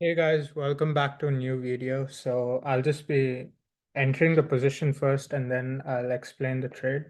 Hey guys, welcome back to a new video. So I'll just be entering the position first and then I'll explain the trade.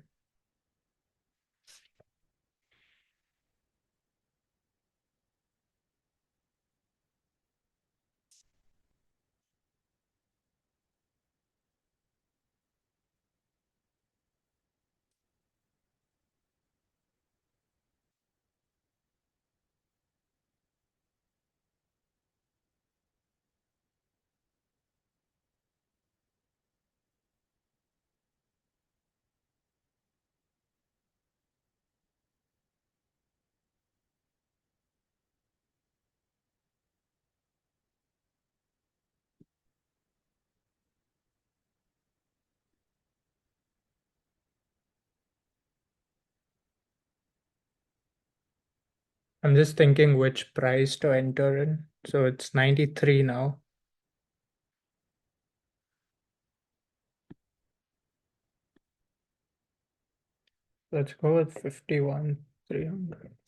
I'm just thinking which price to enter in. So it's 93 now. Let's go with 51, 300.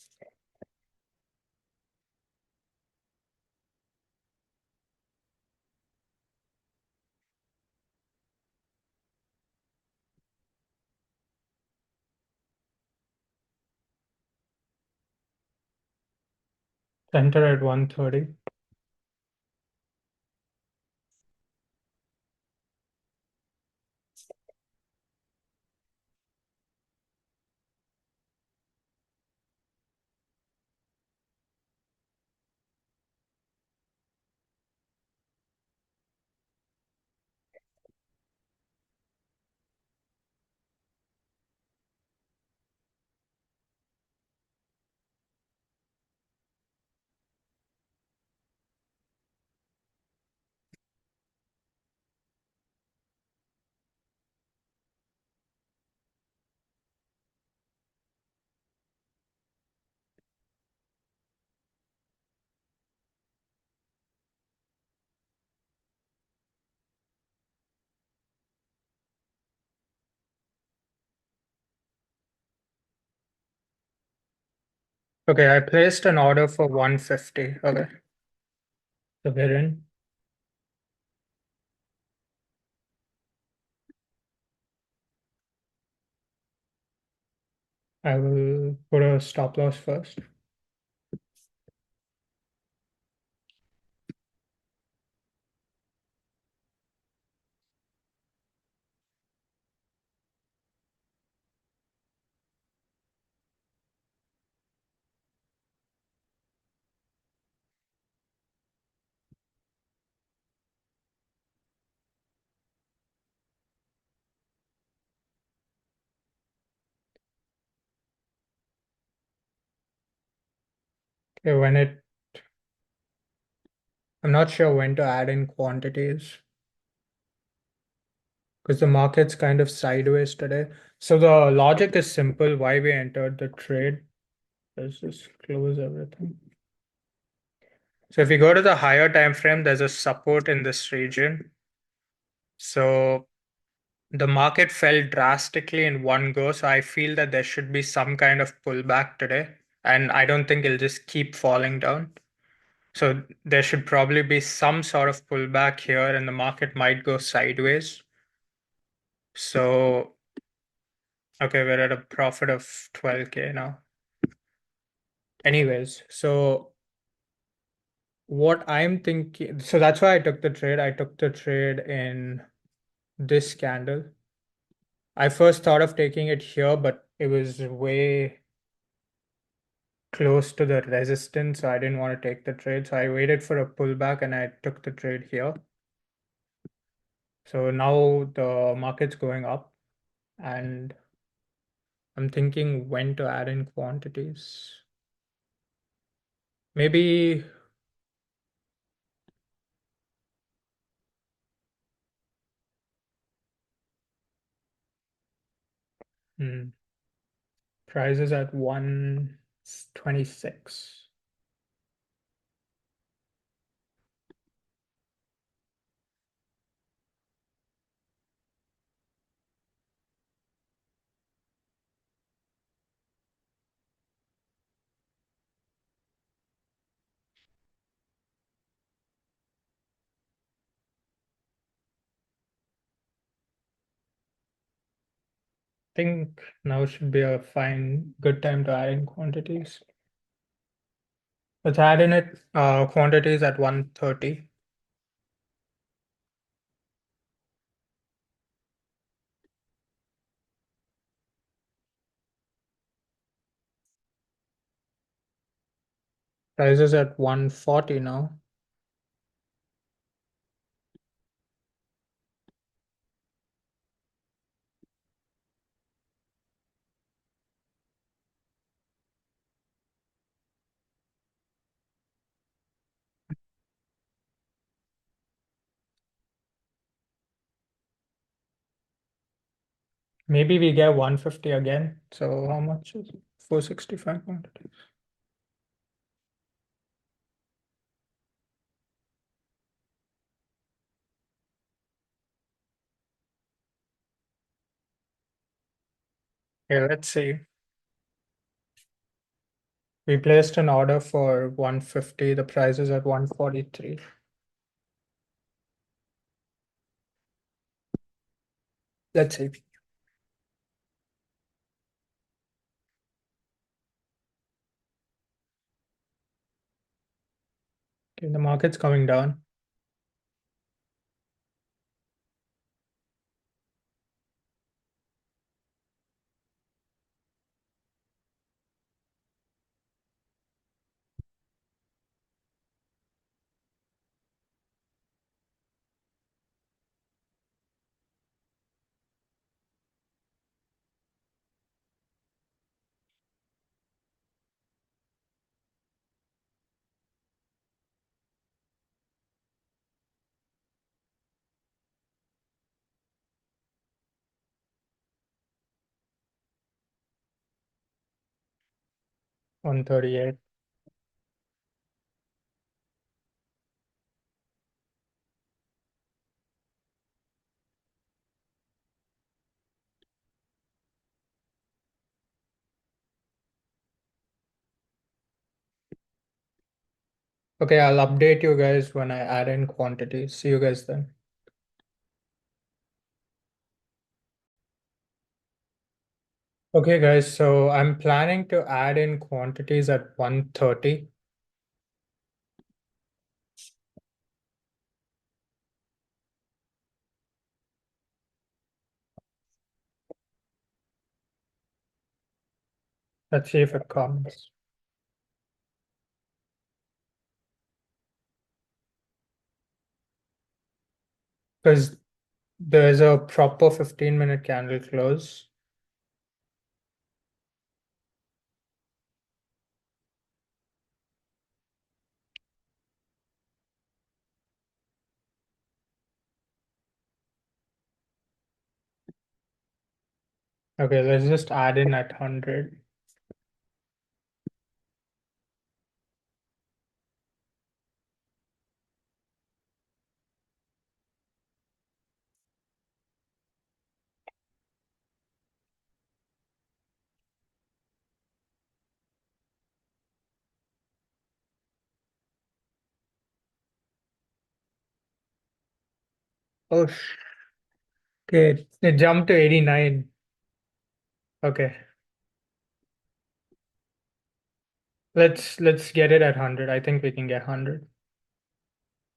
Enter at 130. Okay, I placed an order for 150. Okay, so we're in. I will put a stop loss first. Okay, I'm not sure when to add in quantities, because the market's kind of sideways today. So the logic is simple why we entered the trade. Let's just close everything. So if you go to the higher time frame, there's a support in this region. So the market fell drastically in one go. So I feel that there should be some kind of pullback today. And I don't think it'll just keep falling down. So there should probably be some sort of pullback here and the market might go sideways. So okay, we're at a profit of 12K now. Anyways, so what I'm thinking, so that's why I took the trade. I took the trade in this candle. I first thought of taking it here, but it was way close to the resistance, so I didn't want to take the trade. So I waited for a pullback and I took the trade here. So now the market's going up and I'm thinking when to add in quantities. Maybe hmm, price is at 126. think now should be a fine, good time to add in quantities. Let's add in it quantities at 130. Prices at 140 now. Maybe we get 150 again. So how much is it? 465 quantities. Okay, let's see. We placed an order for 150. The price is at 143. Let's see. Okay, the market's coming down. On 38. Okay, I'll update you guys when I add in quantities. See you guys then. Okay, guys, so I'm planning to add in quantities at 130. Let's see if it comes. Because there's a proper 15-minute candle close. Okay, let's just add in at 100. Oh, okay, it jumped to 89. Okay, let's get it at 100. I think we can get 100.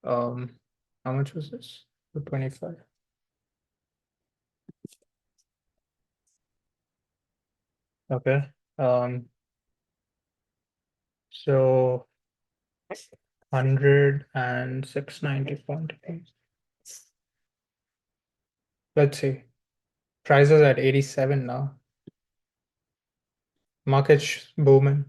Um, how much was this? 25. Okay. So 100 and 690 quantities. Let's see. Prices at 87 now. Market's booming.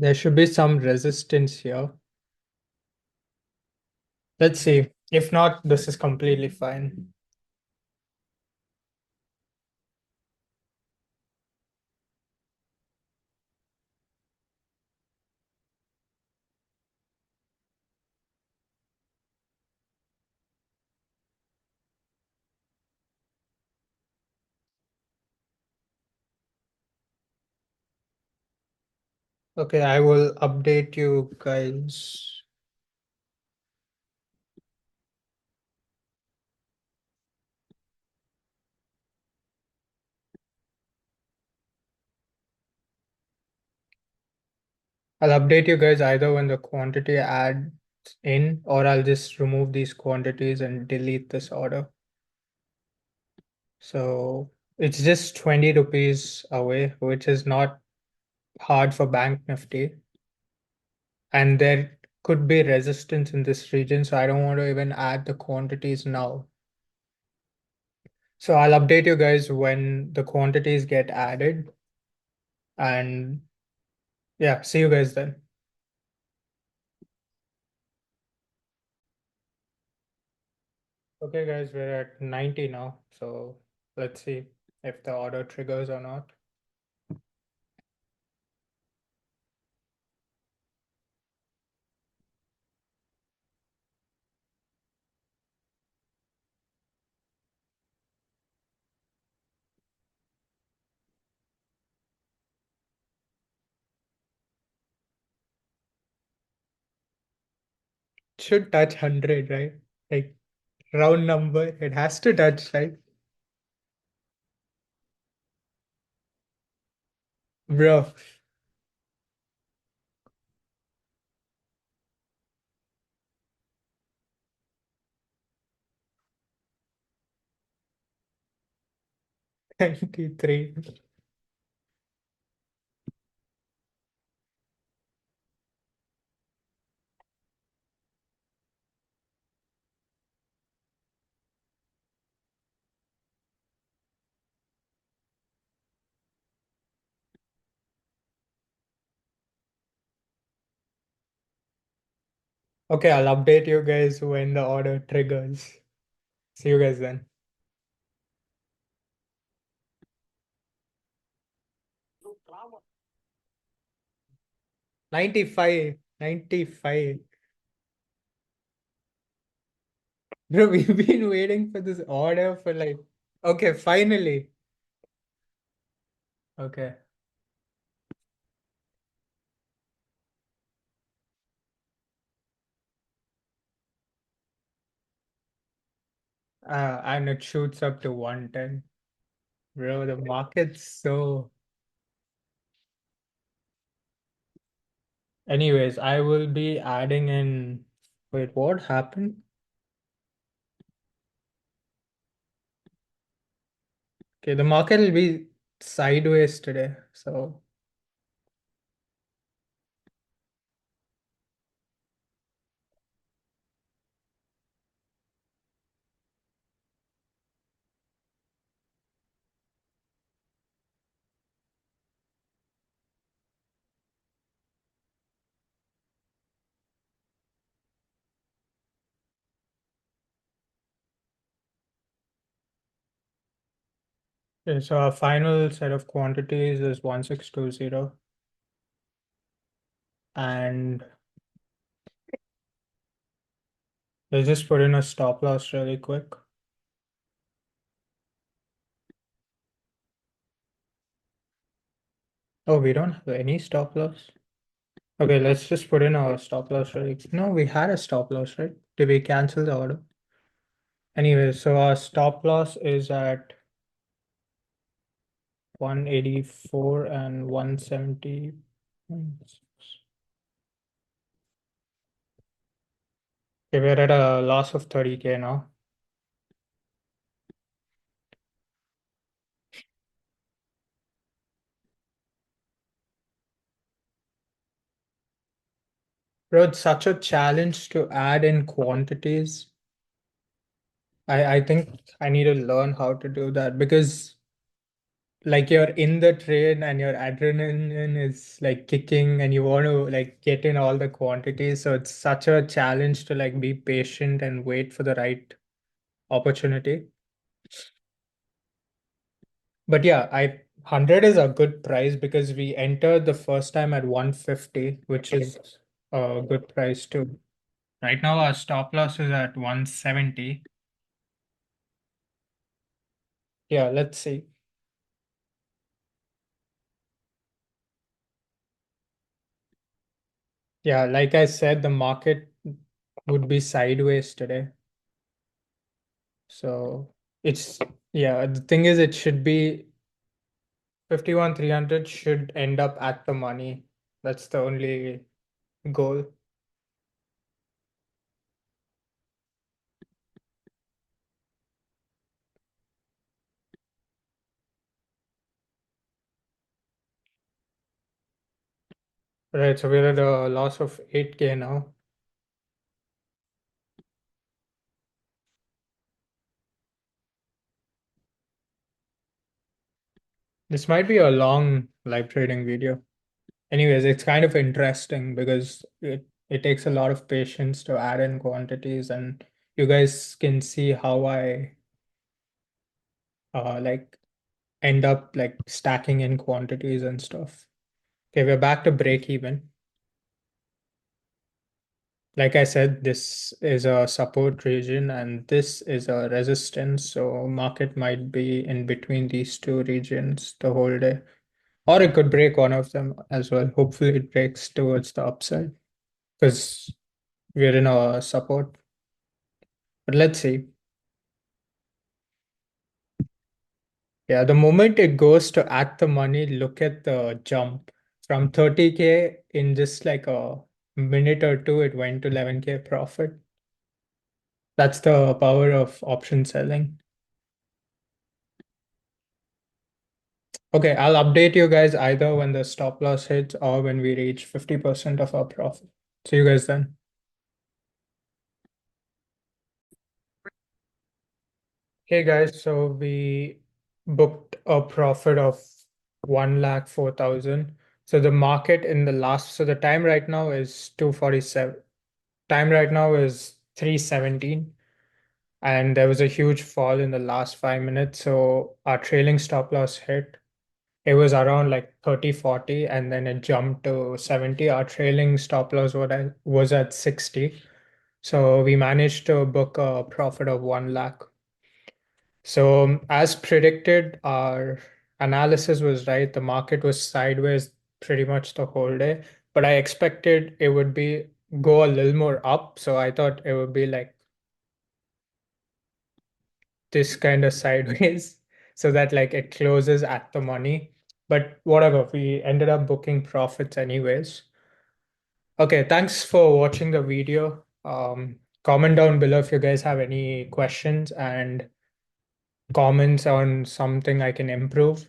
There should be some resistance here. Let's see. If not, this is completely fine. Okay, I will update you guys. I'll update you guys either when the quantity adds in, or I'll just remove these quantities and delete this order. So it's just 20 rupees away, which is not hard for Bank Nifty. And there could be resistance in this region, so I don't want to even add the quantities now. So I'll update you guys when the quantities get added. And yeah, see you guys then. Okay, guys, we're at 90 now. So let's see if the order triggers or not. Should touch 100, right? Like round number, it has to touch, right? Bro, 93. Okay, I'll update you guys when the order triggers. See you guys then. 95, 95. Bro, we've been waiting for this order for like, okay, finally. Okay. And it shoots up to 110. Bro, the market's so. Anyways, I will be adding in. Wait, what happened? Okay, the market will be sideways today. So, okay, so our final set of quantities is 1620. And let's just put in a stop loss really quick. Oh, we don't have any stop loss. Okay, let's just put in our stop loss really. No, we had a stop loss, right? Did we cancel the order? Anyway, so our stop loss is at 184 and 170. Okay, we're at a loss of 30K now. Bro, it's such a challenge to add in quantities. I think I need to learn how to do that because like you're in the trade and your adrenaline is like kicking and you want to like get in all the quantities. So it's such a challenge to like be patient and wait for the right opportunity. But yeah, 100 is a good price because we entered the first time at 150, which is a good price too. Right now our stop loss is at 170. Yeah, let's see. Yeah, like I said, the market would be sideways today. So it's, yeah, the thing is, it should be 51,300 should end up at the money. That's the only goal. Right, so we're at a loss of 8K now. This might be a long live trading video. Anyways, it's kind of interesting because it takes a lot of patience to add in quantities, and you guys can see how I like end up like stacking in quantities and stuff. Okay, we're back to break even. Like I said, this is a support region and this is a resistance. So market might be in between these two regions the whole day. Or it could break one of them as well. Hopefully it breaks towards the upside because we're in a support. But let's see. Yeah, the moment it goes to at the money, look at the jump from 30K in just like a minute or two, it went to 11K profit. That's the power of option selling. Okay, I'll update you guys either when the stop loss hits or when we reach 50% of our profit. See you guys then. Hey guys, so we booked a profit of 1,04,000. So the market in the last, so the time right now is 2:47. Time right now is 3:17. And there was a huge fall in the last 5 minutes. So our trailing stop loss hit. It was around like 30, 40, and then it jumped to 70. Our trailing stop loss was at 60. So we managed to book a profit of 1 lakh. So as predicted, our analysis was right. The market was sideways pretty much the whole day, but I expected it would be go a little more up. So I thought it would be like this kind of sideways so that like it closes at the money. But whatever, we ended up booking profits anyways. Okay, thanks for watching the video. Comment down below if you guys have any questions and comments on something I can improve.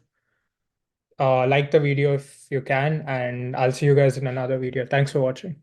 Like the video if you can, and I'll see you guys in another video. Thanks for watching.